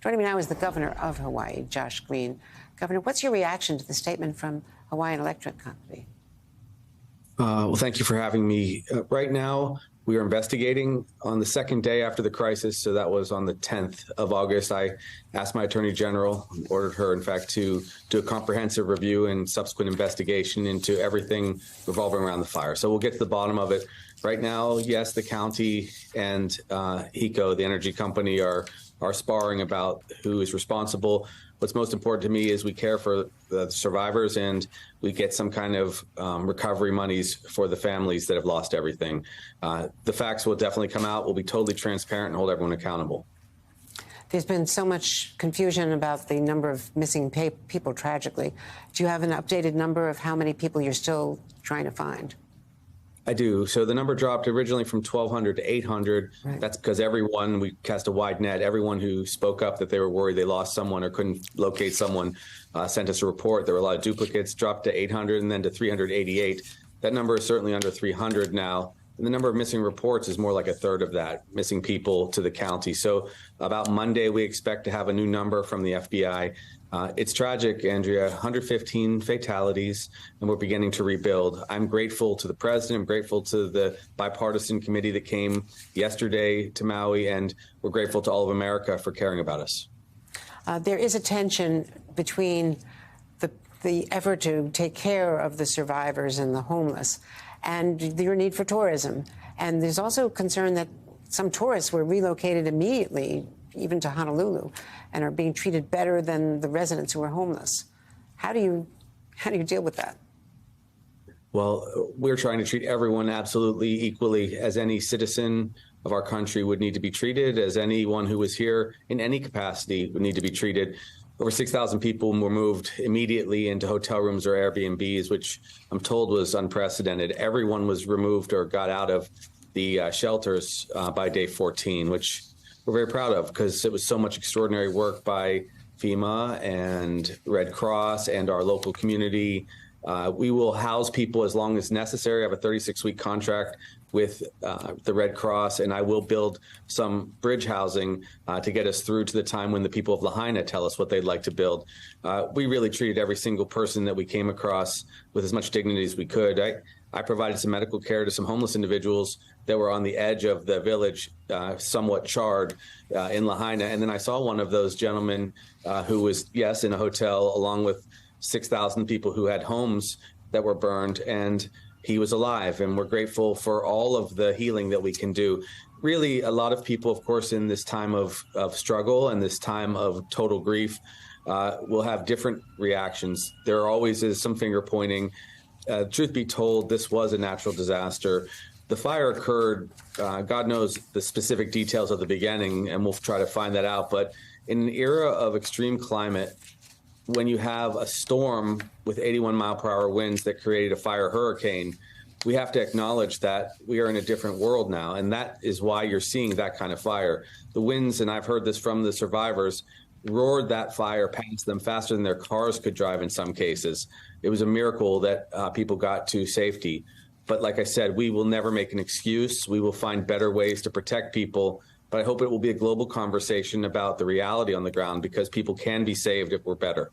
Joining me now is the governor of Hawaii, Josh Green. Governor, what's your reaction to the statement from Hawaiian Electric Company? Well, thank you for having me. Right now, we are investigating on the second day after the crisis. So that was on the 10th of August. I asked my attorney general, ordered her, in fact, to do a comprehensive review and subsequent investigation into everything revolving around the fire. So we'll get to the bottom of it. Right now, yes, the county and HECO, the energy company, are sparring about who is responsible. What's most important to me is we care for the survivors and we get some kind of recovery monies for the families that have lost everything. The facts will definitely come out. We'll be totally transparent and hold everyone accountable. There's been so much confusion about the number of missing people, tragically. Do you have an updated number of how many people you're still trying to find? I do. So the number dropped originally from 1,200 to 800. Right. That's because we cast a wide net. Everyone who spoke up that they were worried they lost someone or couldn't locate someone sent us a report. There were a lot of duplicates, dropped to 800 and then to 388. That number is certainly under 300 now. And the number of missing reports is more like a third of that, missing people to the county. So about Monday, we expect to have a new number from the FBI. It's tragic, Andrea, 115 fatalities, and we're beginning to rebuild. I'm grateful to the president. I'm grateful to the bipartisan committee that came yesterday to Maui, and we're grateful to all of America for caring about us. There is a tension between the effort to take care of the survivors and the homeless and your need for tourism. And there's also concern that some tourists were relocated immediately, even to Honolulu, and are being treated better than the residents who are homeless. How do you deal with that? Well, we're trying to treat everyone absolutely equally, as any citizen of our country would need to be treated, as anyone who was here in any capacity would need to be treated. Over 6,000 people were moved immediately into hotel rooms or Airbnbs, which I'm told was unprecedented. Everyone was removed or got out of the shelters by day 14, which we're very proud of because it was so much extraordinary work by FEMA and Red Cross and our local community. We will house people as long as necessary. I have a 36-week contract with the Red Cross, and I will build some bridge housing to get us through to the time when the people of Lahaina tell us what they'd like to build. We really treated every single person that we came across with as much dignity as we could. I provided some medical care to some homeless individuals that were on the edge of the village, somewhat charred in Lahaina. And then I saw one of those gentlemen who was, yes, in a hotel along with 6,000 people who had homes that were burned, and he was alive. And we're grateful for all of the healing that we can do. Really, a lot of people, of course, in this time of struggle and this time of total grief will have different reactions. There always is some finger pointing. Truth be told, this was a natural disaster. The fire occurred, God knows the specific details of the beginning, and we'll try to find that out. But in an era of extreme climate, when you have a storm with 81-mile-per-hour winds that created a fire hurricane, we have to acknowledge that we are in a different world now. And that is why you're seeing that kind of fire. The winds, and I've heard this from the survivors, roared that fire past them faster than their cars could drive in some cases. It was a miracle that people got to safety. But like I said, we will never make an excuse. We will find better ways to protect people. But I hope it will be a global conversation about the reality on the ground, because people can be saved if we're better.